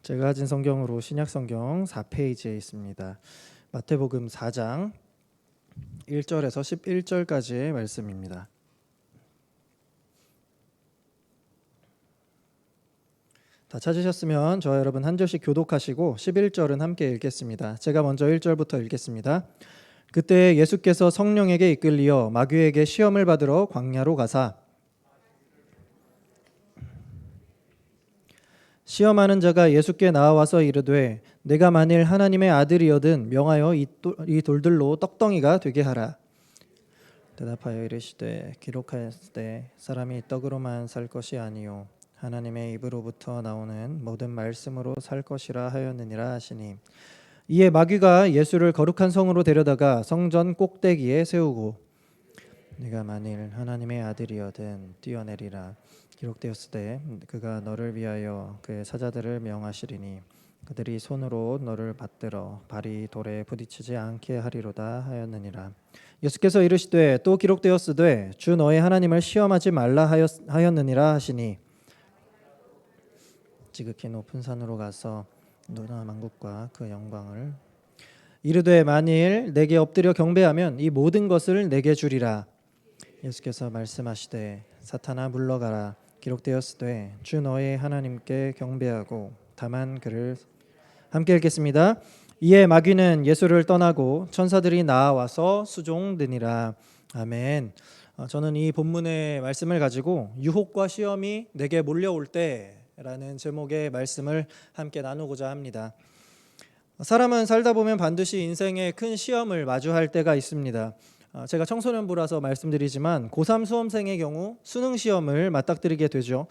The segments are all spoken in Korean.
제가 가진 성경으로 신약성경 4페이지에 있습니다. 마태복음 4장 1절에서 11절까지의 말씀입니다. 다 찾으셨으면 저와 여러분 한 절씩 교독하시고 11절은 함께 읽겠습니다. 제가 먼저 1절부터 읽겠습니다. 그때 예수께서 성령에게 이끌리어 마귀에게 시험을 받으러 광야로 가사 시험하는 자가 예수께 나와서 이르되 내가 만일 하나님의 아들이거든 명하여 이 돌들로 떡덩이가 되게 하라. 대답하여 이르시되 기록하였으되 사람이 떡으로만 살 것이 아니요 하나님의 입으로부터 나오는 모든 말씀으로 살 것이라 하였느니라 하시니 이에 마귀가 예수를 거룩한 성으로 데려다가 성전 꼭대기에 세우고 네가 만일 하나님의 아들이거든 뛰어내리라. 기록되었으되 그가 너를 위하여 그의 사자들을 명하시리니 그들이 손으로 너를 받들어 발이 돌에 부딪히지 않게 하리로다 하였느니라. 예수께서 이르시되 또 기록되었으되 주 너의 하나님을 시험하지 말라 하였느니라 하시니 지극히 높은 산으로 가서 너나 만국과 그 영광을 이르되 만일 내게 엎드려 경배하면 이 모든 것을 내게 주리라. 예수께서 말씀하시되 사탄아 물러가라. 기록되었으되 주 너의 하나님께 경배하고 다만 그를 함께 읽겠습니다. 이에 마귀는 예수를 떠나고 천사들이 나와서 수종드니라. 아멘. 저는 이 본문의 말씀을 가지고 유혹과 시험이 내게 몰려올 때라는 제목의 말씀을 함께 나누고자 합니다. 사람은 살다 보면 반드시 인생에 큰 시험을 마주할 때가 있습니다. 제가 청소년부라서 말씀드리지만 고3 수험생의 경우 수능 시험을 맞닥뜨리게 되죠.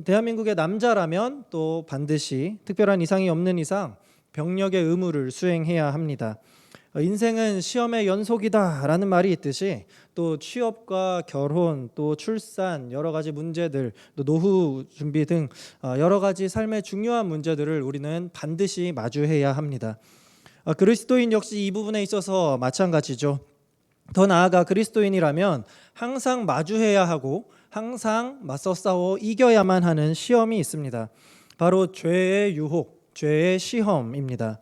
대한민국의 남자라면 또 반드시 특별한 이상이 없는 이상 병력의 의무를 수행해야 합니다. 인생은 시험의 연속이다라는 말이 있듯이 또 취업과 결혼, 또 출산, 여러 가지 문제들, 또 노후 준비 등 여러 가지 삶의 중요한 문제들을 우리는 반드시 마주해야 합니다. 그리스도인 역시 이 부분에 있어서 마찬가지죠. 더 나아가 그리스도인이라면 항상 마주해야 하고 항상 맞서 싸워 이겨야만 하는 시험이 있습니다. 바로 죄의 유혹, 죄의 시험입니다.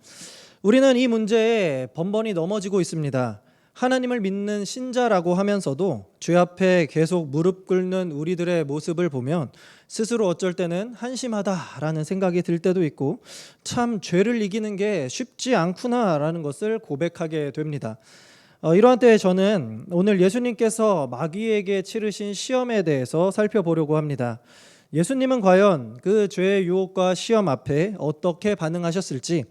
우리는 이 문제에 번번이 넘어지고 있습니다. 하나님을 믿는 신자라고 하면서도 죄 앞에 계속 무릎 꿇는 우리들의 모습을 보면 스스로 어쩔 때는 한심하다라는 생각이 들 때도 있고 참 죄를 이기는 게 쉽지 않구나라는 것을 고백하게 됩니다. 이러한 때에 저는 오늘 예수님께서 마귀에게 치르신 시험에 대해서 살펴보려고 합니다. 예수님은 과연 그 죄의 유혹과 시험 앞에 어떻게 반응하셨을지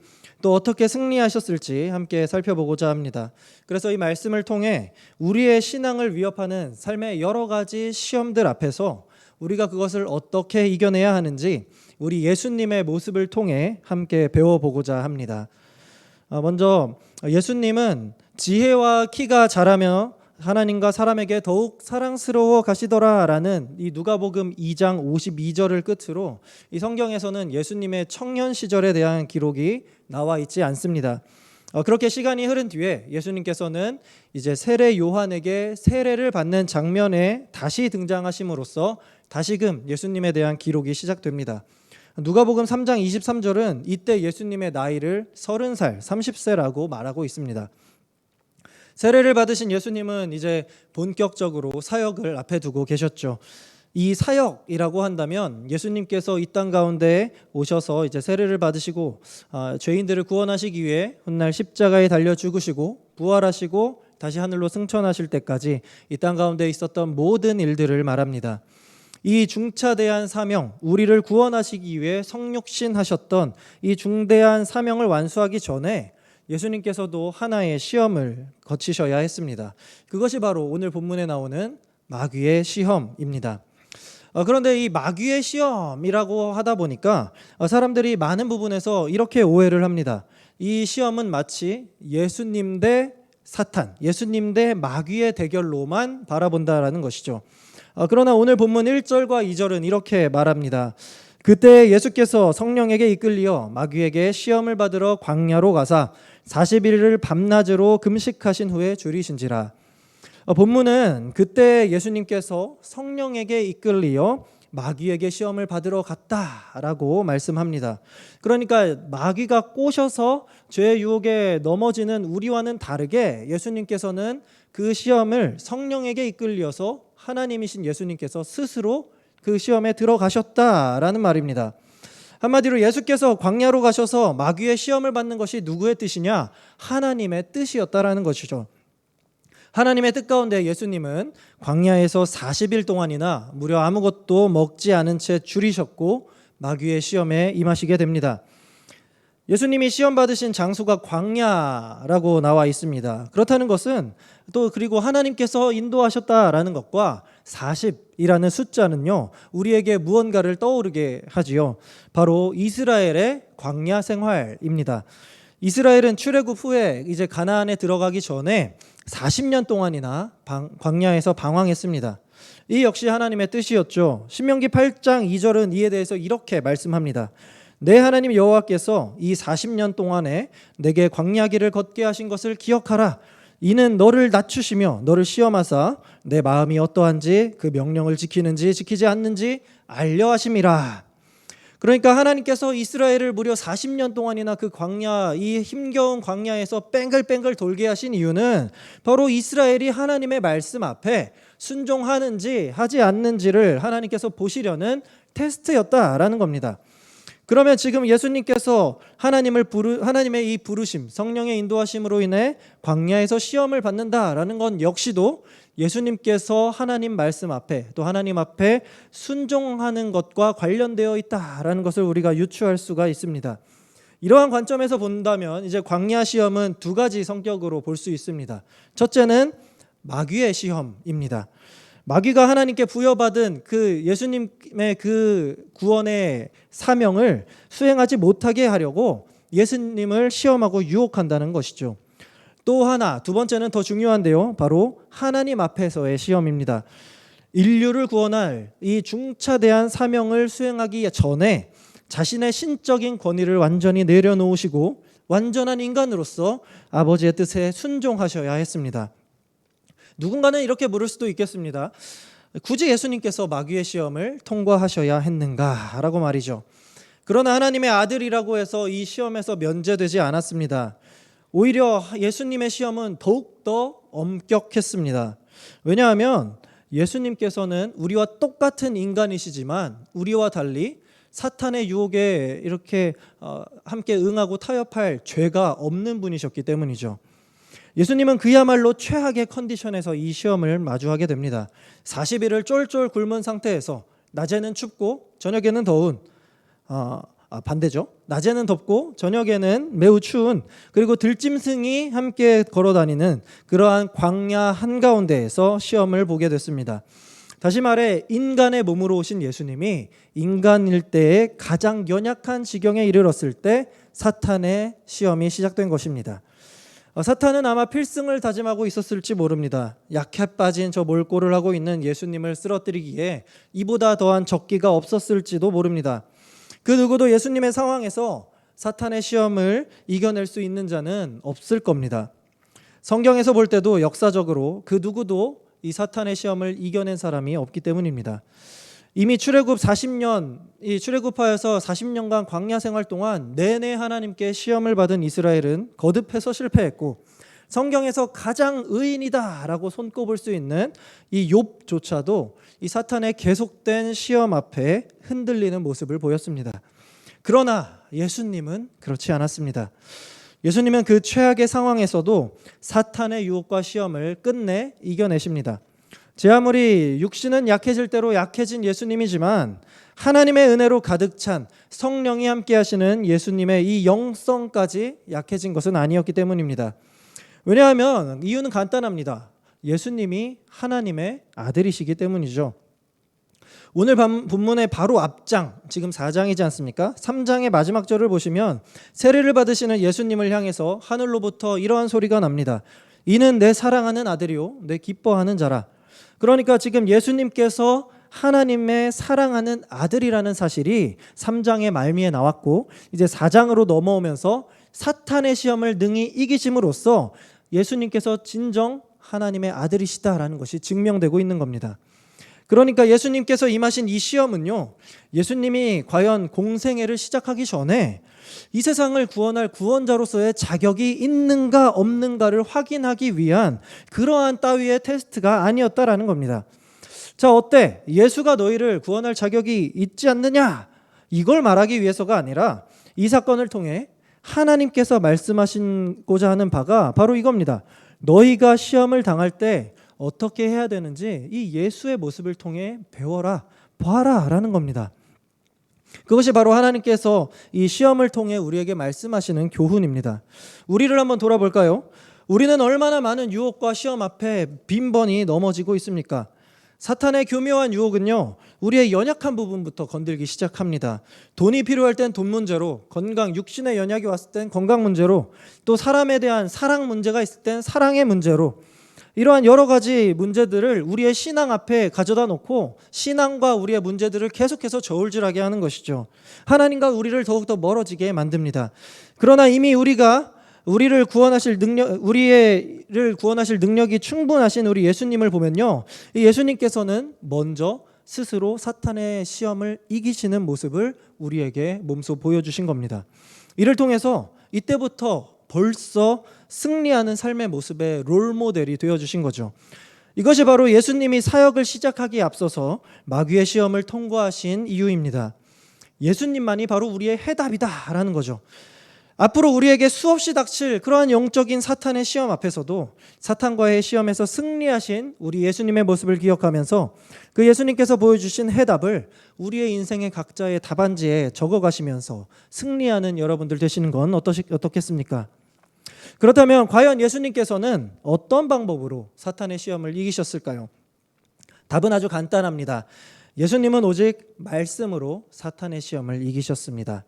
또 어떻게 승리하셨을지 함께 살펴보고자 합니다. 그래서 이 말씀을 통해 우리의 신앙을 위협하는 삶의 여러 가지 시험들 앞에서 우리가 그것을 어떻게 이겨내야 하는지 우리 예수님의 모습을 통해 함께 배워보고자 합니다. 먼저 예수님은 지혜와 키가 자라며 하나님과 사람에게 더욱 사랑스러워 가시더라라는 이 누가복음 2장 52절을 끝으로 이 성경에서는 예수님의 청년 시절에 대한 기록이 나와 있지 않습니다. 그렇게 시간이 흐른 뒤에 예수님께서는 이제 세례 요한에게 세례를 받는 장면에 다시 등장하심으로써 다시금 예수님에 대한 기록이 시작됩니다. 누가복음 3장 23절은 이때 예수님의 나이를 30살, 30세라고 말하고 있습니다. 세례를 받으신 예수님은 이제 본격적으로 사역을 앞에 두고 계셨죠. 이 사역이라고 한다면 예수님께서 이 땅 가운데 오셔서 이제 세례를 받으시고 죄인들을 구원하시기 위해 훗날 십자가에 달려 죽으시고 부활하시고 다시 하늘로 승천하실 때까지 이 땅 가운데 있었던 모든 일들을 말합니다. 이 중차대한 사명, 우리를 구원하시기 위해 성육신하셨던 이 중대한 사명을 완수하기 전에 예수님께서도 하나의 시험을 거치셔야 했습니다. 그것이 바로 오늘 본문에 나오는 마귀의 시험입니다. 그런데 이 마귀의 시험이라고 하다 보니까 사람들이 많은 부분에서 이렇게 오해를 합니다. 이 시험은 마치 예수님 대 사탄, 예수님 대 마귀의 대결로만 바라본다라는 것이죠. 그러나 오늘 본문 1절과 2절은 이렇게 말합니다. 그때 예수께서 성령에게 이끌리어 마귀에게 시험을 받으러 광야로 가사 40일을 밤낮으로 금식하신 후에 줄이신지라. 본문은 그때 예수님께서 성령에게 이끌리어 마귀에게 시험을 받으러 갔다라고 말씀합니다. 그러니까 마귀가 꼬셔서 죄의 유혹에 넘어지는 우리와는 다르게 예수님께서는 그 시험을 성령에게 이끌려서 하나님이신 예수님께서 스스로 그 시험에 들어가셨다라는 말입니다. 한마디로 예수께서 광야로 가셔서 마귀의 시험을 받는 것이 누구의 뜻이냐? 하나님의 뜻이었다라는 것이죠. 하나님의 뜻 가운데 예수님은 광야에서 40일 동안이나 무려 아무것도 먹지 않은 채 줄이셨고 마귀의 시험에 임하시게 됩니다. 예수님이 시험 받으신 장소가 광야라고 나와 있습니다. 그렇다는 것은 또 그리고 하나님께서 인도하셨다라는 것과 40이라는 숫자는요, 우리에게 무언가를 떠오르게 하지요. 바로 이스라엘의 광야 생활입니다. 이스라엘은 출애굽 후에 이제 가나안에 들어가기 전에 40년 동안이나 광야에서 방황했습니다. 이 역시 하나님의 뜻이었죠. 신명기 8장 2절은 이에 대해서 이렇게 말씀합니다. 내 하나님 여호와께서 이 40년 동안에 내게 광야 길을 걷게 하신 것을 기억하라. 이는 너를 낮추시며 너를 시험하사 내 마음이 어떠한지 그 명령을 지키는지 지키지 않는지 알려 하심이라. 그러니까 하나님께서 이스라엘을 무려 40년 동안이나 그 광야, 이 힘겨운 광야에서 뺑글뺑글 돌게 하신 이유는 바로 이스라엘이 하나님의 말씀 앞에 순종하는지 하지 않는지를 하나님께서 보시려는 테스트였다라는 겁니다. 그러면 지금 예수님께서 하나님의 이 부르심, 성령의 인도하심으로 인해 광야에서 시험을 받는다라는 건 역시도 예수님께서 하나님 말씀 앞에 또 하나님 앞에 순종하는 것과 관련되어 있다라는 것을 우리가 유추할 수가 있습니다. 이러한 관점에서 본다면 이제 광야 시험은 두 가지 성격으로 볼 수 있습니다. 첫째는 마귀의 시험입니다. 마귀가 하나님께 부여받은 그 예수님의 그 구원의 사명을 수행하지 못하게 하려고 예수님을 시험하고 유혹한다는 것이죠. 또 하나, 두 번째는 더 중요한데요. 바로 하나님 앞에서의 시험입니다. 인류를 구원할 이 중차대한 사명을 수행하기 전에 자신의 신적인 권위를 완전히 내려놓으시고 완전한 인간으로서 아버지의 뜻에 순종하셔야 했습니다. 누군가는 이렇게 물을 수도 있겠습니다. 굳이 예수님께서 마귀의 시험을 통과하셔야 했는가라고 말이죠. 그러나 하나님의 아들이라고 해서 이 시험에서 면제되지 않았습니다. 오히려 예수님의 시험은 더욱더 엄격했습니다. 왜냐하면 예수님께서는 우리와 똑같은 인간이시지만 우리와 달리 사탄의 유혹에 이렇게 함께 응하고 타협할 죄가 없는 분이셨기 때문이죠. 예수님은 그야말로 최악의 컨디션에서 이 시험을 마주하게 됩니다. 40일을 쫄쫄 굶은 상태에서 낮에는 춥고 저녁에는 더운 반대죠. 낮에는 덥고 저녁에는 매우 추운 그리고 들짐승이 함께 걸어다니는 그러한 광야 한가운데에서 시험을 보게 됐습니다. 다시 말해 인간의 몸으로 오신 예수님이 인간일 때에 가장 연약한 지경에 이르렀을 때 사탄의 시험이 시작된 것입니다. 사탄은 아마 필승을 다짐하고 있었을지 모릅니다. 약해 빠진 저 몰골을 하고 있는 예수님을 쓰러뜨리기에 이보다 더한 적기가 없었을지도 모릅니다. 그 누구도 예수님의 상황에서 사탄의 시험을 이겨낼 수 있는 자는 없을 겁니다. 성경에서 볼 때도 역사적으로 그 누구도 이 사탄의 시험을 이겨낸 사람이 없기 때문입니다. 이미 출애굽 40년, 이 출애굽하여서 40년간 광야 생활 동안 내내 하나님께 시험을 받은 이스라엘은 거듭해서 실패했고 성경에서 가장 의인이다라고 손꼽을 수 있는 이 욥조차도 이 사탄의 계속된 시험 앞에 흔들리는 모습을 보였습니다. 그러나 예수님은 그렇지 않았습니다. 예수님은 그 최악의 상황에서도 사탄의 유혹과 시험을 끝내 이겨내십니다. 제 아무리 육신은 약해질 대로 약해진 예수님이지만 하나님의 은혜로 가득 찬 성령이 함께 하시는 예수님의 이 영성까지 약해진 것은 아니었기 때문입니다. 왜냐하면 이유는 간단합니다. 예수님이 하나님의 아들이시기 때문이죠. 오늘 본문의 바로 앞장, 지금 4장이지 않습니까? 3장의 마지막 절을 보시면 세례를 받으시는 예수님을 향해서 하늘로부터 이러한 소리가 납니다. 이는 내 사랑하는 아들이요 내 기뻐하는 자라. 그러니까 지금 예수님께서 하나님의 사랑하는 아들이라는 사실이 3장의 말미에 나왔고 이제 4장으로 넘어오면서 사탄의 시험을 능히 이기심으로써 예수님께서 진정 하나님의 아들이시다라는 것이 증명되고 있는 겁니다. 그러니까 예수님께서 임하신 이 시험은요, 예수님이 과연 공생애를 시작하기 전에 이 세상을 구원할 구원자로서의 자격이 있는가 없는가를 확인하기 위한 그러한 따위의 테스트가 아니었다라는 겁니다. 자, 어때? 예수가 너희를 구원할 자격이 있지 않느냐? 이걸 말하기 위해서가 아니라 이 사건을 통해 하나님께서 말씀하시고자 하는 바가 바로 이겁니다. 너희가 시험을 당할 때 어떻게 해야 되는지 이 예수의 모습을 통해 배워라, 봐라 라는 겁니다. 그것이 바로 하나님께서 이 시험을 통해 우리에게 말씀하시는 교훈입니다. 우리를 한번 돌아볼까요? 우리는 얼마나 많은 유혹과 시험 앞에 빈번히 넘어지고 있습니까? 사탄의 교묘한 유혹은요, 우리의 연약한 부분부터 건들기 시작합니다. 돈이 필요할 땐 돈 문제로, 건강, 육신의 연약이 왔을 땐 건강 문제로, 또 사람에 대한 사랑 문제가 있을 땐 사랑의 문제로, 이러한 여러 가지 문제들을 우리의 신앙 앞에 가져다 놓고 신앙과 우리의 문제들을 계속해서 저울질하게 하는 것이죠. 하나님과 우리를 더욱더 멀어지게 만듭니다. 그러나 이미 우리를 구원하실 능력이 충분하신 우리 예수님을 보면요, 이 예수님께서는 먼저 스스로 사탄의 시험을 이기시는 모습을 우리에게 몸소 보여주신 겁니다. 이를 통해서 이때부터 벌써 승리하는 삶의 모습의 롤모델이 되어주신 거죠. 이것이 바로 예수님이 사역을 시작하기에 앞서서 마귀의 시험을 통과하신 이유입니다. 예수님만이 바로 우리의 해답이다라는 거죠. 앞으로 우리에게 수없이 닥칠 그러한 영적인 사탄의 시험 앞에서도 사탄과의 시험에서 승리하신 우리 예수님의 모습을 기억하면서 그 예수님께서 보여주신 해답을 우리의 인생의 각자의 답안지에 적어가시면서 승리하는 여러분들 되시는 건 어떻겠습니까? 그렇다면 과연 예수님께서는 어떤 방법으로 사탄의 시험을 이기셨을까요? 답은 아주 간단합니다. 예수님은 오직 말씀으로 사탄의 시험을 이기셨습니다.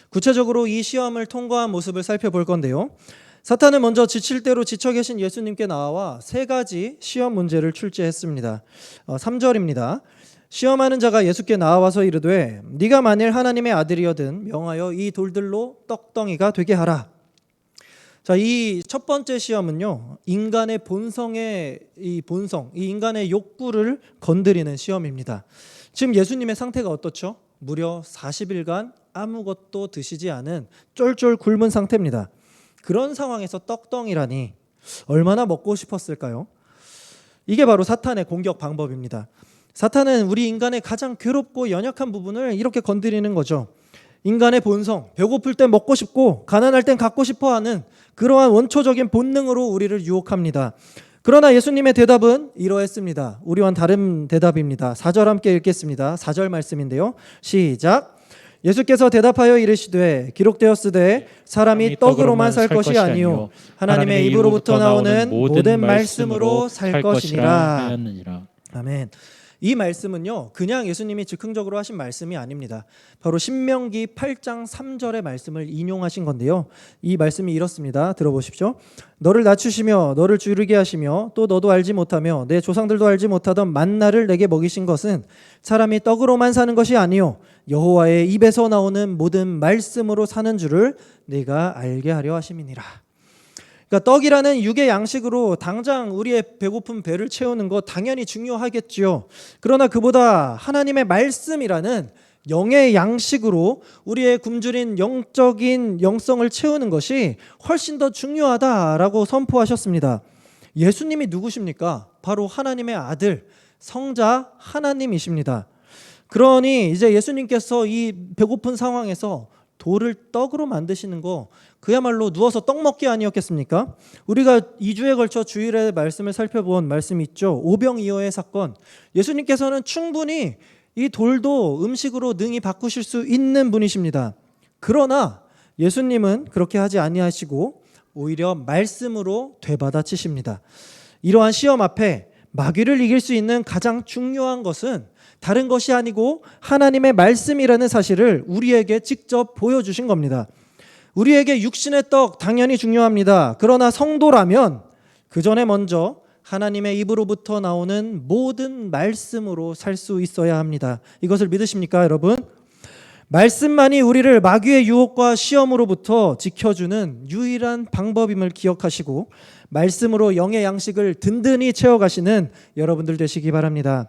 구체적으로 이 시험을 통과한 모습을 살펴볼 건데요, 사탄은 먼저 지칠 대로 지쳐 계신 예수님께 나와 세 가지 시험 문제를 출제했습니다. 3절입니다. 시험하는 자가 예수께 나와서 이르되 네가 만일 하나님의 아들이여든 명하여 이 돌들로 떡덩이가 되게 하라. 자, 이 첫 번째 시험은요, 인간의 본성의 이 인간의 욕구를 건드리는 시험입니다. 지금 예수님의 상태가 어떻죠? 무려 40일간 아무것도 드시지 않은 쫄쫄 굶은 상태입니다. 그런 상황에서 떡덩이라니 얼마나 먹고 싶었을까요? 이게 바로 사탄의 공격 방법입니다. 사탄은 우리 인간의 가장 괴롭고 연약한 부분을 이렇게 건드리는 거죠. 인간의 본성, 배고플 땐 먹고 싶고 가난할 땐 갖고 싶어 하는 그러한 원초적인 본능으로 우리를 유혹합니다. 그러나 예수님의 대답은 이러했습니다. 우리와는 다른 대답입니다. 4절 함께 읽겠습니다. 4절 말씀인데요, 시작. 예수께서 대답하여 이르시되 기록되었으되 사람이 떡으로만 살 것이 아니요 하나님의 입으로부터 나오는 모든 말씀으로 살 것이니라. 아멘. 이 말씀은요, 그냥 예수님이 즉흥적으로 하신 말씀이 아닙니다. 바로 신명기 8장 3절의 말씀을 인용하신 건데요, 이 말씀이 이렇습니다. 들어보십시오. 너를 낮추시며 너를 주르게 하시며 또 너도 알지 못하며 내 조상들도 알지 못하던 만나를 내게 먹이신 것은 사람이 떡으로만 사는 것이 아니요 여호와의 입에서 나오는 모든 말씀으로 사는 줄을 네가 알게 하려 하심이니라. 그러니까 떡이라는 육의 양식으로 당장 우리의 배고픈 배를 채우는 것 당연히 중요하겠지요. 그러나 그보다 하나님의 말씀이라는 영의 양식으로 우리의 굶주린 영적인 영성을 채우는 것이 훨씬 더 중요하다라고 선포하셨습니다. 예수님이 누구십니까? 바로 하나님의 아들, 성자 하나님이십니다. 그러니 이제 예수님께서 이 배고픈 상황에서 돌을 떡으로 만드시는 거 그야말로 누워서 떡 먹기 아니었겠습니까? 우리가 2주에 걸쳐 주일의 말씀을 살펴본 말씀이 있죠. 오병이어의 사건. 예수님께서는 충분히 이 돌도 음식으로 능히 바꾸실 수 있는 분이십니다. 그러나 예수님은 그렇게 하지 아니하시고 오히려 말씀으로 되받아치십니다. 이러한 시험 앞에 마귀를 이길 수 있는 가장 중요한 것은 다른 것이 아니고 하나님의 말씀이라는 사실을 우리에게 직접 보여주신 겁니다. 우리에게 육신의 떡 당연히 중요합니다. 그러나 성도라면 그 전에 먼저 하나님의 입으로부터 나오는 모든 말씀으로 살 수 있어야 합니다. 이것을 믿으십니까, 여러분? 말씀만이 우리를 마귀의 유혹과 시험으로부터 지켜주는 유일한 방법임을 기억하시고 말씀으로 영의 양식을 든든히 채워가시는 여러분들 되시기 바랍니다.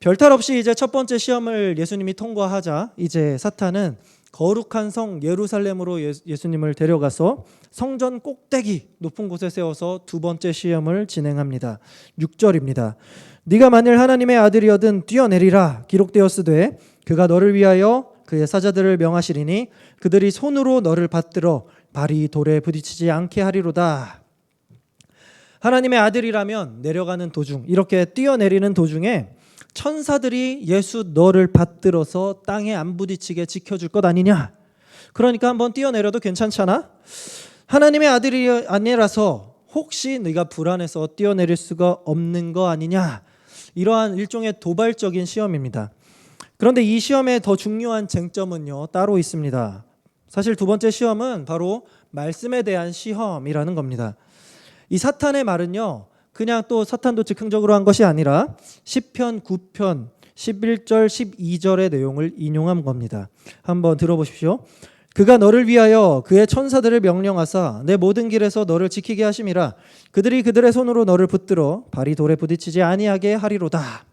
별탈 없이 이제 첫 번째 시험을 예수님이 통과하자 이제 사탄은 거룩한 성 예루살렘으로 예수님을 데려가서 성전 꼭대기 높은 곳에 세워서 두 번째 시험을 진행합니다. 6절입니다. 네가 만일 하나님의 아들이어든 뛰어내리라 기록되었으되 그가 너를 위하여 그의 사자들을 명하시리니 그들이 손으로 너를 받들어 발이 돌에 부딪히지 않게 하리로다. 하나님의 아들이라면 내려가는 도중 이렇게 뛰어내리는 도중에 천사들이 예수 너를 받들어서 땅에 안 부딪히게 지켜줄 것 아니냐. 그러니까 한번 뛰어내려도 괜찮잖아. 하나님의 아들이 아니라서 혹시 네가 불안해서 뛰어내릴 수가 없는 거 아니냐. 이러한 일종의 도발적인 시험입니다. 그런데 이 시험의 더 중요한 쟁점은요 따로 있습니다. 사실 두 번째 시험은 바로 말씀에 대한 시험이라는 겁니다. 이 사탄의 말은요 그냥 또 사탄도 즉흥적으로 한 것이 아니라 시편 9편 11절 12절의 내용을 인용한 겁니다. 한번 들어보십시오. 그가 너를 위하여 그의 천사들을 명령하사 내 모든 길에서 너를 지키게 하심이라. 그들이 그들의 손으로 너를 붙들어 발이 돌에 부딪히지 아니하게 하리로다.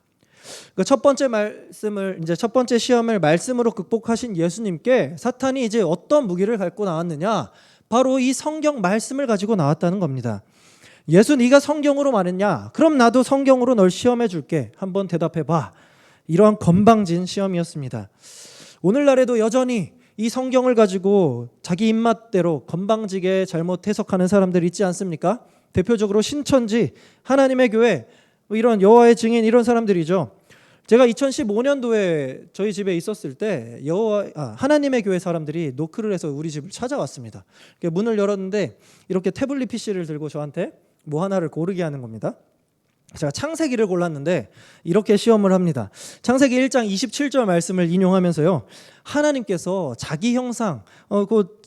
첫 번째 시험을 말씀으로 극복하신 예수님께 사탄이 이제 어떤 무기를 갖고 나왔느냐? 바로 이 성경 말씀을 가지고 나왔다는 겁니다. 예수 네가 성경으로 말했냐? 그럼 나도 성경으로 널 시험해 줄게. 한번 대답해 봐. 이러한 건방진 시험이었습니다. 오늘날에도 여전히 이 성경을 가지고 자기 입맛대로 건방지게 잘못 해석하는 사람들 있지 않습니까? 대표적으로 신천지, 하나님의 교회, 이런 여호와의 증인 이런 사람들이죠. 제가 2015년도에 저희 집에 있었을 때 하나님의 교회 사람들이 노크를 해서 우리 집을 찾아왔습니다. 문을 열었는데 이렇게 태블릿 PC를 들고 저한테 뭐 하나를 고르게 하는 겁니다. 제가 창세기를 골랐는데 이렇게 시험을 합니다. 창세기 1장 27절 말씀을 인용하면서요. 하나님께서 자기 형상,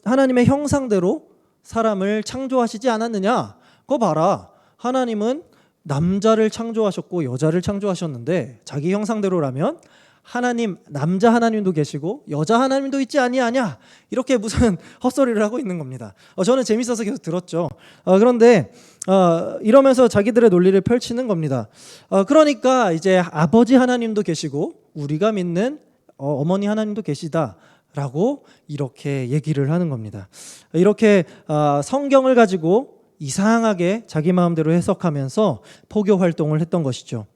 하나님의 형상대로 사람을 창조하시지 않았느냐? 그거 봐라. 하나님은 남자를 창조하셨고 여자를 창조하셨는데 자기 형상대로라면 하나님, 남자 하나님도 계시고 여자 하나님도 있지 아니하냐? 이렇게 무슨 헛소리를 하고 있는 겁니다. 저는 재밌어서 계속 들었죠. 그런데 이러면서 자기들의 논리를 펼치는 겁니다. 그러니까 이제 아버지 하나님도 계시고 우리가 믿는 어머니 하나님도 계시다라고 이렇게 얘기를 하는 겁니다. 이렇게 성경을 가지고 이상하게 자기 마음대로 해석하면서 포교 활동을 했던 것이죠.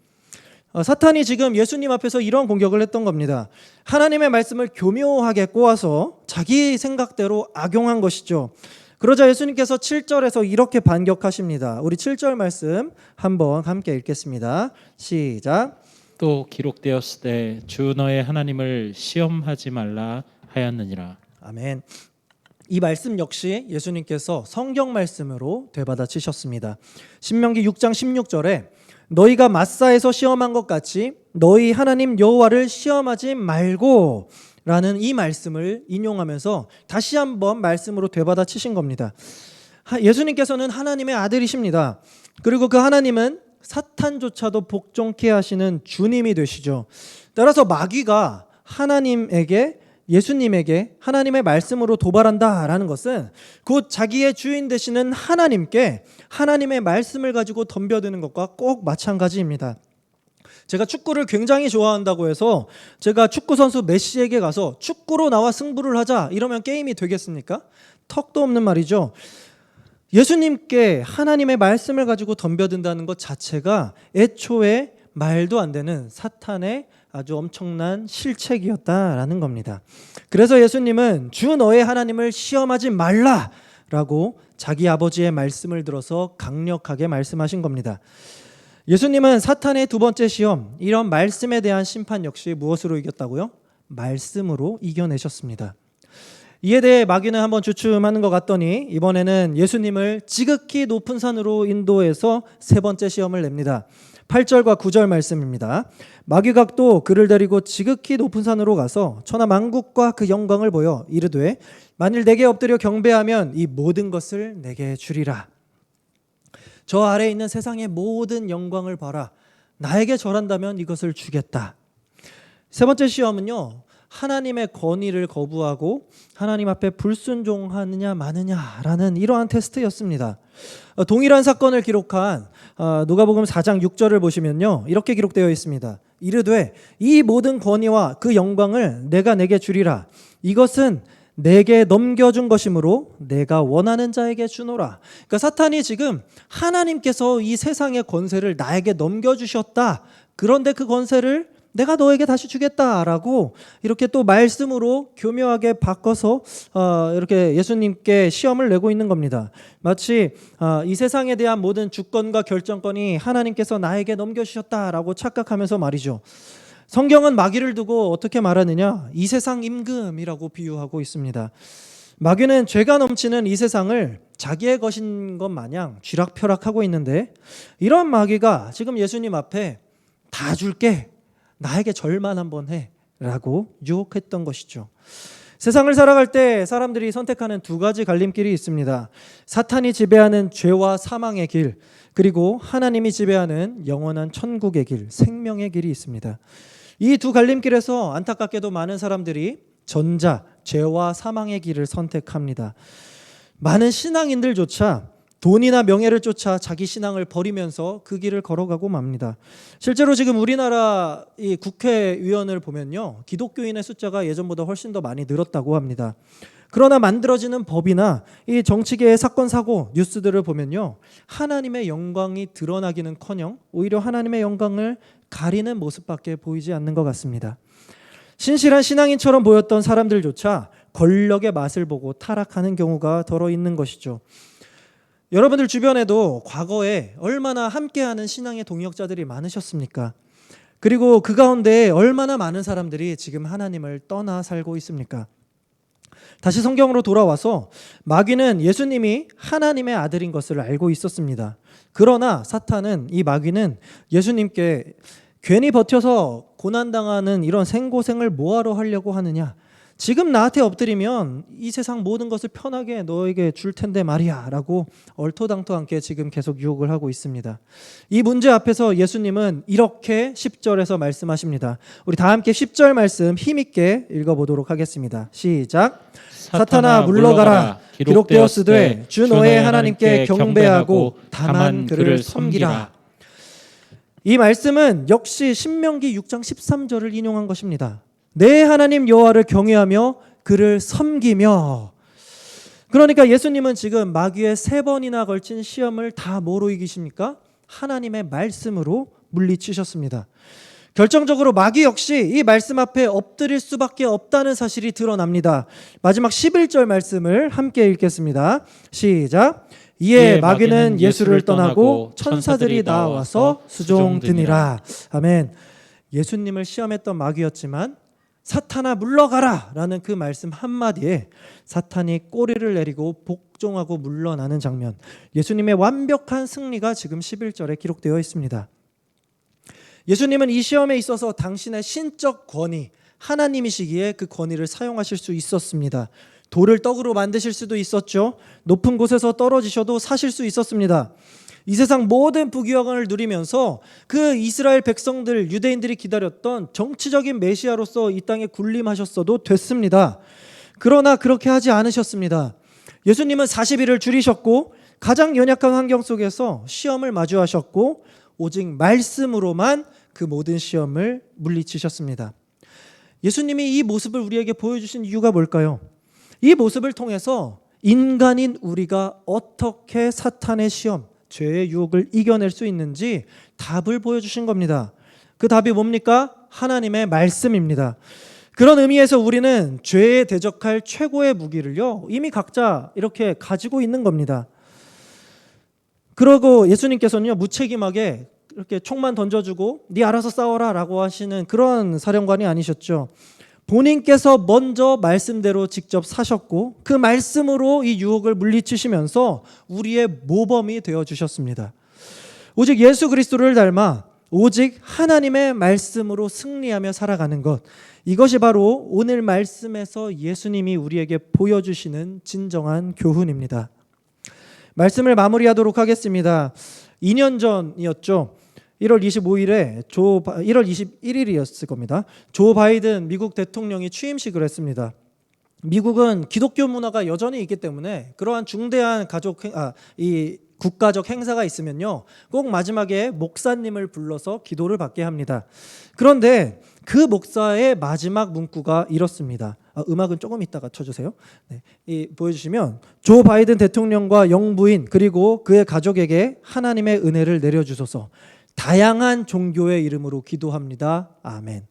사탄이 지금 예수님 앞에서 이런 공격을 했던 겁니다. 하나님의 말씀을 교묘하게 꼬아서 자기 생각대로 악용한 것이죠. 그러자 예수님께서 7절에서 이렇게 반격하십니다. 우리 7절 말씀 한번 함께 읽겠습니다. 시작. 또 기록되었으되 주 너의 하나님을 시험하지 말라 하였느니라. 아멘. 이 말씀 역시 예수님께서 성경 말씀으로 되받아치셨습니다. 신명기 6장 16절에 너희가 마사에서 시험한 것 같이 너희 하나님 여호와를 시험하지 말고 라는 이 말씀을 인용하면서 다시 한번 말씀으로 되받아치신 겁니다. 예수님께서는 하나님의 아들이십니다. 그리고 그 하나님은 사탄조차도 복종케 하시는 주님이 되시죠. 따라서 마귀가 예수님에게 하나님의 말씀으로 도발한다라는 것은 곧 자기의 주인 되시는 하나님께 하나님의 말씀을 가지고 덤벼드는 것과 꼭 마찬가지입니다. 제가 축구를 굉장히 좋아한다고 해서 제가 축구 선수 메시에게 가서 축구로 나와 승부를 하자 이러면 게임이 되겠습니까? 턱도 없는 말이죠. 예수님께 하나님의 말씀을 가지고 덤벼든다는 것 자체가 애초에 말도 안 되는 사탄의 아주 엄청난 실책이었다라는 겁니다. 그래서 예수님은 주 너의 하나님을 시험하지 말라라고 자기 아버지의 말씀을 들어서 강력하게 말씀하신 겁니다. 예수님은 사탄의 두 번째 시험, 이런 말씀에 대한 심판 역시 무엇으로 이겼다고요? 말씀으로 이겨내셨습니다. 이에 대해 마귀는 한번 주춤하는 것 같더니 이번에는 예수님을 지극히 높은 산으로 인도해서 세 번째 시험을 냅니다. 8절과 9절 말씀입니다. 마귀가 또 그를 데리고 지극히 높은 산으로 가서 천하 만국과 그 영광을 보여 이르되 만일 내게 엎드려 경배하면 이 모든 것을 내게 주리라. 저 아래에 있는 세상의 모든 영광을 봐라. 나에게 절한다면 이것을 주겠다. 세 번째 시험은요, 하나님의 권위를 거부하고 하나님 앞에 불순종하느냐 마느냐라는 이러한 테스트였습니다. 동일한 사건을 기록한 누가복음 4장 6절을 보시면요, 이렇게 기록되어 있습니다. 이르되 이 모든 권위와 그 영광을 내가 내게 주리라. 이것은 내게 넘겨준 것이므로 내가 원하는 자에게 주노라. 그러니까 사탄이 지금 하나님께서 이 세상의 권세를 나에게 넘겨주셨다. 그런데 그 권세를 내가 너에게 다시 주겠다라고 이렇게 또 말씀으로 교묘하게 바꿔서 이렇게 예수님께 시험을 내고 있는 겁니다. 마치 이 세상에 대한 모든 주권과 결정권이 하나님께서 나에게 넘겨주셨다라고 착각하면서 말이죠. 성경은 마귀를 두고 어떻게 말하느냐? 이 세상 임금이라고 비유하고 있습니다. 마귀는 죄가 넘치는 이 세상을 자기의 것인 것 마냥 쥐락펴락하고 있는데, 이런 마귀가 지금 예수님 앞에 다 줄게, 나에게 절만 한번 해 라고 유혹했던 것이죠. 세상을 살아갈 때 사람들이 선택하는 두 가지 갈림길이 있습니다. 사탄이 지배하는 죄와 사망의 길, 그리고 하나님이 지배하는 영원한 천국의 길, 생명의 길이 있습니다. 이 두 갈림길에서 안타깝게도 많은 사람들이 전자, 죄와 사망의 길을 선택합니다. 많은 신앙인들조차 돈이나 명예를 쫓아 자기 신앙을 버리면서 그 길을 걸어가고 맙니다. 실제로 지금 우리나라 이 국회의원을 보면요, 기독교인의 숫자가 예전보다 훨씬 더 많이 늘었다고 합니다. 그러나 만들어지는 법이나 이 정치계의 사건 사고 뉴스들을 보면요, 하나님의 영광이 드러나기는커녕 오히려 하나님의 영광을 가리는 모습밖에 보이지 않는 것 같습니다. 신실한 신앙인처럼 보였던 사람들조차 권력의 맛을 보고 타락하는 경우가 더러 있는 것이죠. 여러분들 주변에도 과거에 얼마나 함께하는 신앙의 동역자들이 많으셨습니까? 그리고 그 가운데 얼마나 많은 사람들이 지금 하나님을 떠나 살고 있습니까? 다시 성경으로 돌아와서 마귀는 예수님이 하나님의 아들인 것을 알고 있었습니다. 그러나 사탄은, 이 마귀는 예수님께 괜히 버텨서 고난당하는 이런 생고생을 뭐하러 하려고 하느냐, 지금 나한테 엎드리면 이 세상 모든 것을 편하게 너에게 줄 텐데 말이야 라고 얼토당토않게 지금 계속 유혹을 하고 있습니다. 이 문제 앞에서 예수님은 이렇게 10절에서 말씀하십니다. 우리 다 함께 10절 말씀 힘있게 읽어보도록 하겠습니다. 시작. 사탄아 물러가라. 기록되었으되 주 너의 하나님께 경배하고 다만 그를 섬기라. 이 말씀은 역시 신명기 6장 13절을 인용한 것입니다. 내 하나님 여호와를 경외하며 그를 섬기며. 그러니까 예수님은 지금 마귀의 3번이나 걸친 시험을 다 뭐로 이기십니까? 하나님의 말씀으로 물리치셨습니다. 결정적으로 마귀 역시 이 말씀 앞에 엎드릴 수밖에 없다는 사실이 드러납니다. 마지막 11절 말씀을 함께 읽겠습니다. 시작. 이에 마귀는 예수를 떠나고 천사들이 나와서 수종드니라. 아멘. 예수님을 시험했던 마귀였지만 사탄아 물러가라 라는 그 말씀 한마디에 사탄이 꼬리를 내리고 복종하고 물러나는 장면, 예수님의 완벽한 승리가 지금 11절에 기록되어 있습니다. 예수님은 이 시험에 있어서 당신의 신적 권위, 하나님이시기에 그 권위를 사용하실 수 있었습니다. 돌을 떡으로 만드실 수도 있었죠. 높은 곳에서 떨어지셔도 사실 수 있었습니다. 이 세상 모든 부귀영화를 누리면서 그 이스라엘 백성들, 유대인들이 기다렸던 정치적인 메시아로서 이 땅에 군림하셨어도 됐습니다. 그러나 그렇게 하지 않으셨습니다. 예수님은 40일을 줄이셨고 가장 연약한 환경 속에서 시험을 마주하셨고 오직 말씀으로만 그 모든 시험을 물리치셨습니다. 예수님이 이 모습을 우리에게 보여주신 이유가 뭘까요? 이 모습을 통해서 인간인 우리가 어떻게 사탄의 시험, 죄의 유혹을 이겨낼 수 있는지 답을 보여주신 겁니다. 그 답이 뭡니까? 하나님의 말씀입니다. 그런 의미에서 우리는 죄에 대적할 최고의 무기를요, 이미 각자 이렇게 가지고 있는 겁니다. 그러고 예수님께서는요, 무책임하게 이렇게 총만 던져주고 네 알아서 싸워라 라고 하시는 그런 사령관이 아니셨죠. 본인께서 먼저 말씀대로 직접 사셨고 그 말씀으로 이 유혹을 물리치시면서 우리의 모범이 되어주셨습니다. 오직 예수 그리스도를 닮아 오직 하나님의 말씀으로 승리하며 살아가는 것, 이것이 바로 오늘 말씀에서 예수님이 우리에게 보여주시는 진정한 교훈입니다. 말씀을 마무리하도록 하겠습니다. 2년 전이었죠. 1월 25일에 1월 21일이었을 겁니다. 조 바이든 미국 대통령이 취임식을 했습니다. 미국은 기독교 문화가 여전히 있기 때문에 그러한 중대한 국가적 행사가 있으면요, 꼭 마지막에 목사님을 불러서 기도를 받게 합니다. 그런데 그 목사의 마지막 문구가 이렇습니다. 음악은 조금 이따가 쳐주세요. 네, 보여주시면 조 바이든 대통령과 영부인 그리고 그의 가족에게 하나님의 은혜를 내려주소서. 다양한 종교의 이름으로 기도합니다. 아멘.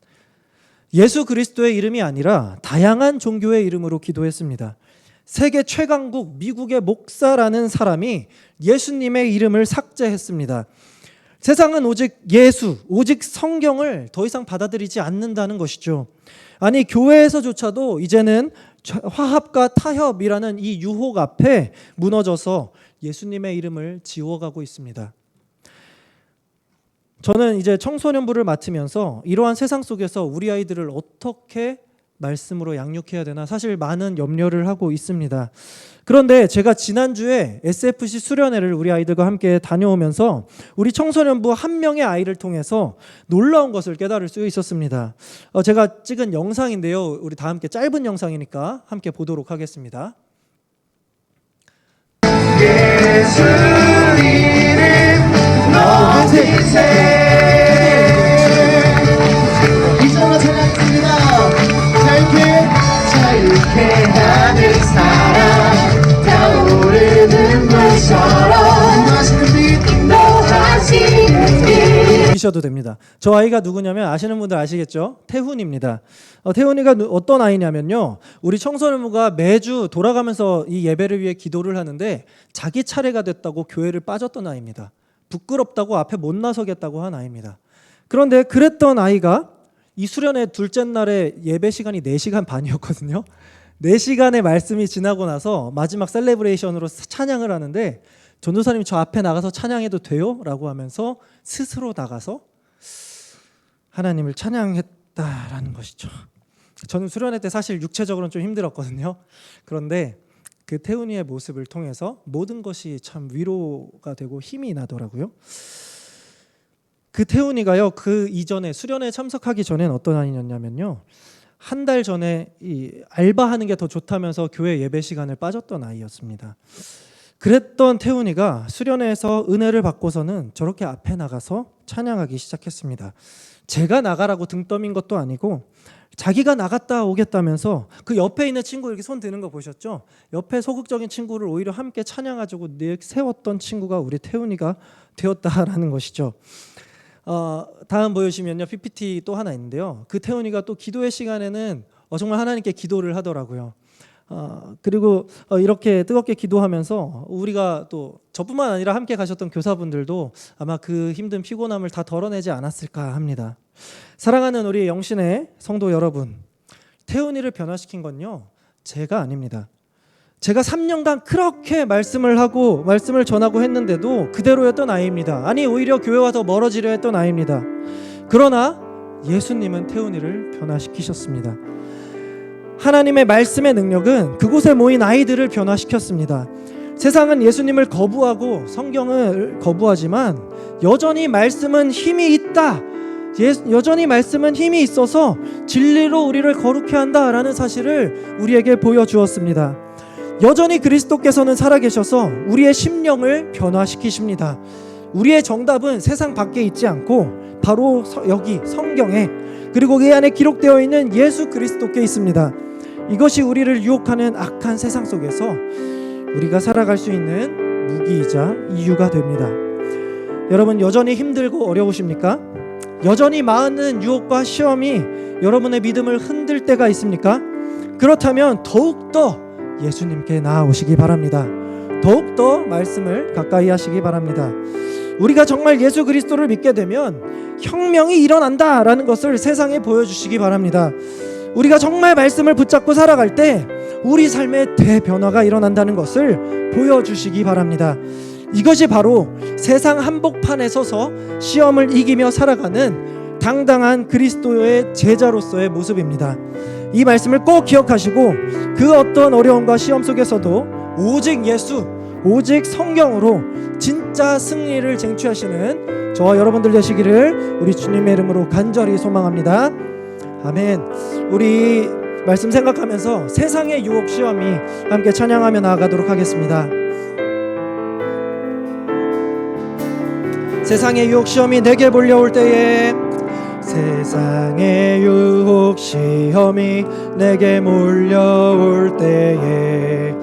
예수 그리스도의 이름이 아니라 다양한 종교의 이름으로 기도했습니다. 세계 최강국 미국의 목사라는 사람이 예수님의 이름을 삭제했습니다. 세상은 오직 예수, 오직 성경을 더 이상 받아들이지 않는다는 것이죠. 아니, 교회에서조차도 이제는 화합과 타협이라는 이 유혹 앞에 무너져서 예수님의 이름을 지워가고 있습니다. 저는 이제 청소년부를 맡으면서 이러한 세상 속에서 우리 아이들을 어떻게 말씀으로 양육해야 되나 사실 많은 염려를 하고 있습니다. 그런데 제가 지난주에 SFC 수련회를 우리 아이들과 함께 다녀오면서 우리 청소년부 한 명의 아이를 통해서 놀라운 것을 깨달을 수 있었습니다. 제가 찍은 영상인데요, 우리 다 함께 짧은 영상이니까 함께 보도록 하겠습니다. 예수 이름 높이세 이전으로 찬양했습니다. 자유케 하는 사랑 타오르는 물처럼 인도하시는 빛 인도하시는 빛 보셔도 됩니다. 저 아이가 누구냐면 아시는 분들 아시겠죠? 태훈입니다. 태훈이가 어떤 아이냐면요, 우리 청소년부가 매주 돌아가면서 이 예배를 위해 기도를 하는데 자기 차례가 됐다고 교회를 빠졌던 아이입니다. 부끄럽다고 앞에 못 나서겠다고 한 아이입니다. 그런데 그랬던 아이가 이 수련회 둘째 날에 예배 시간이 4시간 반이었거든요. 4시간의 말씀이 지나고 나서 마지막 셀레브레이션으로 찬양을 하는데 전도사님이 저 앞에 나가서 찬양해도 돼요? 라고 하면서 스스로 나가서 하나님을 찬양했다라는 것이죠. 저는 수련회 때 사실 육체적으로는 좀 힘들었거든요. 그런데 그 태훈이의 모습을 통해서 모든 것이 참 위로가 되고 힘이 나더라고요. 그 태훈이가요, 그 이전에 수련회에 참석하기 전엔 어떤 아이였냐면요, 한 달 전에 이 알바하는 게 더 좋다면서 교회 예배 시간을 빠졌던 아이였습니다. 그랬던 태훈이가 수련회에서 은혜를 받고서는 저렇게 앞에 나가서 찬양하기 시작했습니다. 제가 나가라고 등 떠민 것도 아니고 자기가 나갔다 오겠다면서 그 옆에 있는 친구 이렇게 손 드는 거 보셨죠? 옆에 소극적인 친구를 오히려 함께 찬양하자고 내세웠던 친구가 우리 태훈이가 되었다라는 것이죠. 다음 보여주시면요, PPT 또 하나 있는데요, 그 태훈이가 또 기도의 시간에는 정말 하나님께 기도를 하더라고요. 그리고 이렇게 뜨겁게 기도하면서 우리가 또 저뿐만 아니라 함께 가셨던 교사분들도 아마 그 힘든 피곤함을 다 덜어내지 않았을까 합니다. 사랑하는 우리 영신의 성도 여러분, 태훈이를 변화시킨 건요, 제가 아닙니다. 제가 3년간 그렇게 말씀을 하고 말씀을 전하고 했는데도 그대로였던 아이입니다. 아니, 오히려 교회 와서 멀어지려 했던 아이입니다. 그러나 예수님은 태훈이를 변화시키셨습니다. 하나님의 말씀의 능력은 그곳에 모인 아이들을 변화시켰습니다. 세상은 예수님을 거부하고 성경을 거부하지만 여전히 말씀은 힘이 있다, 여전히 말씀은 힘이 있어서 진리로 우리를 거룩해 한다라는 사실을 우리에게 보여주었습니다. 여전히 그리스도께서는 살아계셔서 우리의 심령을 변화시키십니다. 우리의 정답은 세상 밖에 있지 않고 바로 여기 성경에, 그리고 그 안에 기록되어 있는 예수 그리스도께 있습니다. 이것이 우리를 유혹하는 악한 세상 속에서 우리가 살아갈 수 있는 무기이자 이유가 됩니다. 여러분, 여전히 힘들고 어려우십니까? 여전히 많은 유혹과 시험이 여러분의 믿음을 흔들 때가 있습니까? 그렇다면 더욱더 예수님께 나아오시기 바랍니다. 더욱더 말씀을 가까이 하시기 바랍니다. 우리가 정말 예수 그리스도를 믿게 되면 혁명이 일어난다라는 것을 세상에 보여주시기 바랍니다. 우리가 정말 말씀을 붙잡고 살아갈 때 우리 삶에 대변화가 일어난다는 것을 보여주시기 바랍니다. 이것이 바로 세상 한복판에 서서 시험을 이기며 살아가는 당당한 그리스도의 제자로서의 모습입니다. 이 말씀을 꼭 기억하시고 그 어떤 어려움과 시험 속에서도 오직 예수, 오직 성경으로 진짜 승리를 쟁취하시는 저와 여러분들 되시기를 우리 주님의 이름으로 간절히 소망합니다. 아멘. 우리 말씀 생각하면서 세상의 유혹 시험이 함께 찬양하며 나아가도록 하겠습니다. 세상의 유혹 시험이 내게 몰려올 때에, 세상의 유혹 시험이 내게 몰려올 때에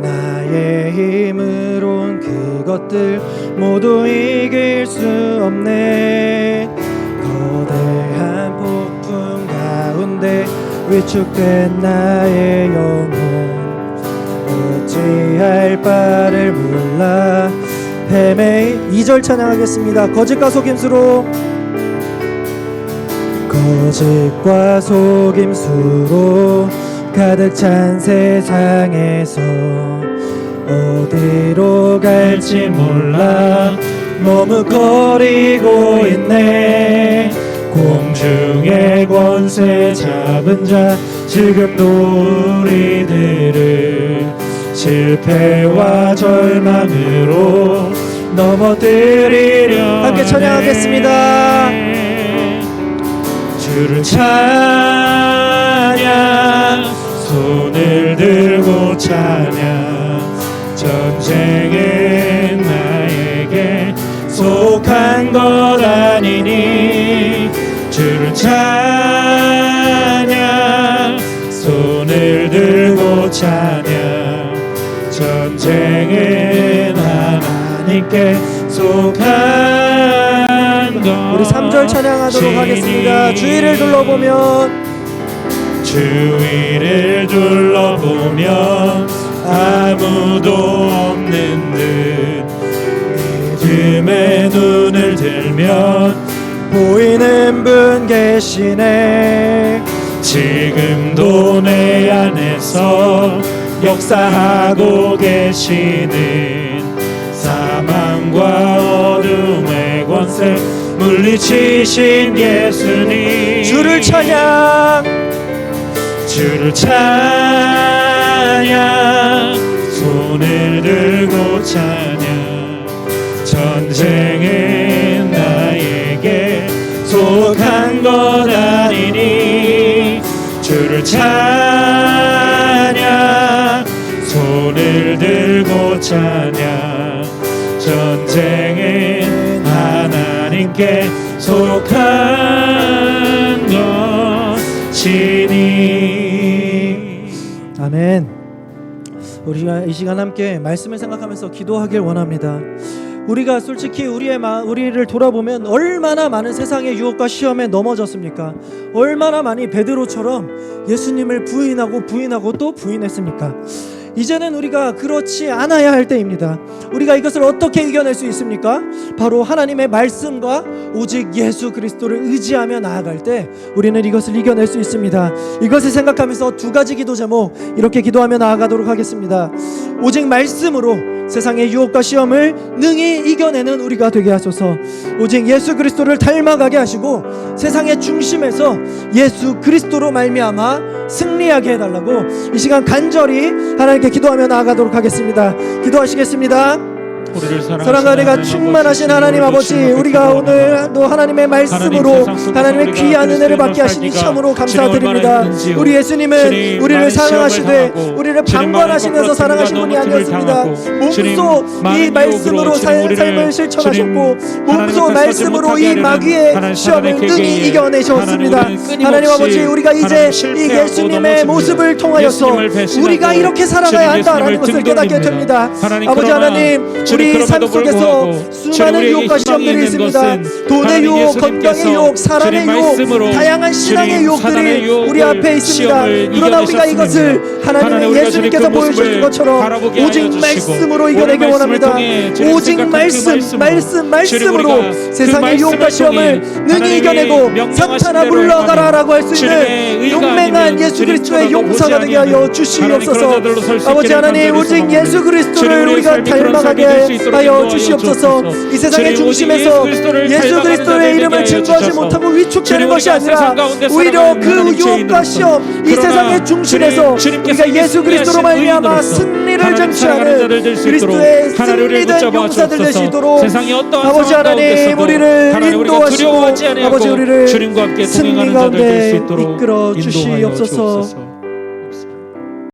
나의 힘으론 그것들 모두 이길 수 없네. 거대한 폭풍 가운데 위축된 나의 영혼, 어찌할 바를 몰라 헤매. 2절 찬양하겠습니다. 거짓과 속임수로, 거짓과 속임수로 가득 찬 세상에서 어디로 갈지 몰라 머뭇거리고 있네. 공중의 권세 잡은 자 지금도 우리들을 실패와 절망으로 넘어뜨리려. 함께 찬양하겠습니다. 주를 찬양, 손을 들고 찬양. 전쟁은 나에게 속한 것 아니니. 주를 찬양, 손을 들고 찬양. 전쟁은 하나님께 속한 것. 우리 3절 찬양하도록 하겠습니다. 주위를 둘러보면, 주위를 둘러보면 아무도 없는 듯 믿음의 눈을 들면 보이는 분 계시네. 지금도 내 안에서 역사하고 계시는 사망과 어둠의 권세 물리치신 예수님. 주를 찬양, 주를 찬양, 손을 들고 찬양. 전쟁은 나에게 속한 것 아니니. 주를 찬양, 손을 들고 찬양. 전쟁은 하나님께 속한 것이니. 아멘. 우리가 이 시간 함께 말씀을 생각하면서 기도하길 원합니다. 우리가 솔직히 우리를 돌아보면 얼마나 많은 세상의 유혹과 시험에 넘어졌습니까? 얼마나 많이 베드로처럼 예수님을 부인하고 또 부인했습니까? 이제는 우리가 그렇지 않아야 할 때입니다. 우리가 이것을 어떻게 이겨낼 수 있습니까? 바로 하나님의 말씀과 오직 예수 그리스도를 의지하며 나아갈 때 우리는 이것을 이겨낼 수 있습니다. 이것을 생각하면서 두 가지 기도 제목 이렇게 기도하며 나아가도록 하겠습니다. 오직 말씀으로 세상의 유혹과 시험을 능히 이겨내는 우리가 되게 하소서. 오직 예수 그리스도를 닮아가게 하시고 세상의 중심에서 예수 그리스도로 말미암아 승리하게 해달라고 이 시간 간절히 하나님께 기도하며 나아가도록 하겠습니다. 기도하시겠습니다. 사랑과 은혜가 충만하신 하나님 아버지, 우리가 오늘도 하나님의 말씀으로 하나님의 귀한 은혜를 받게 하시니 참으로 감사드립니다. 우리 예수님은 우리를 사랑하시되 우리를 방관하시면서 사랑하신 분이 아니었습니다. 몸소 이 말씀으로 삶을 실천하셨고 몸소 말씀으로 이 마귀의 시험을 능히 이겨내셨습니다. 하나님 아버지, 우리가 이제 이 예수님의 모습을 통하여서 우리가 이렇게 살아가야 한다라는 것을 깨닫게 됩니다. 아버지 하나님, 우리 삶 속에서 수많은 유혹과 시험들이 있습니다. 돈의 유혹, 건강의 유혹, 사람의 유혹, 다양한 신앙의 유혹들이 우리 앞에 있습니다. 그러나 우리가 이것을 하나님의 예수님께서 보여주신 것처럼 오직 말씀으로 이겨내기 원합니다. 오직 말씀으로 세상의 유혹과 시험을 능히 이겨내고 사탄아 물러가라 라고 할 수 있는 용맹한 예수 그리스도의 용사가 되게 하여 주시옵소서. 아버지 하나님, 오직 예수 그리스도를 우리가 닮아가게 하여 주시옵소서. 이 세상의 중심에서 예수 그리스도의 이름을 증거하지 못하고 위축되는 것이 아니라 오히려 그 유혹과 시험, 이 세상의 중심에서 우리가 예수 그리스도로 말미암아 승리를 쟁취하는 그리스도의 승리된 용사들 되시도록 아버지 하나님 우리를 인도하시고 아버지 우리를 승리 가운데 이끌어 주시옵소서.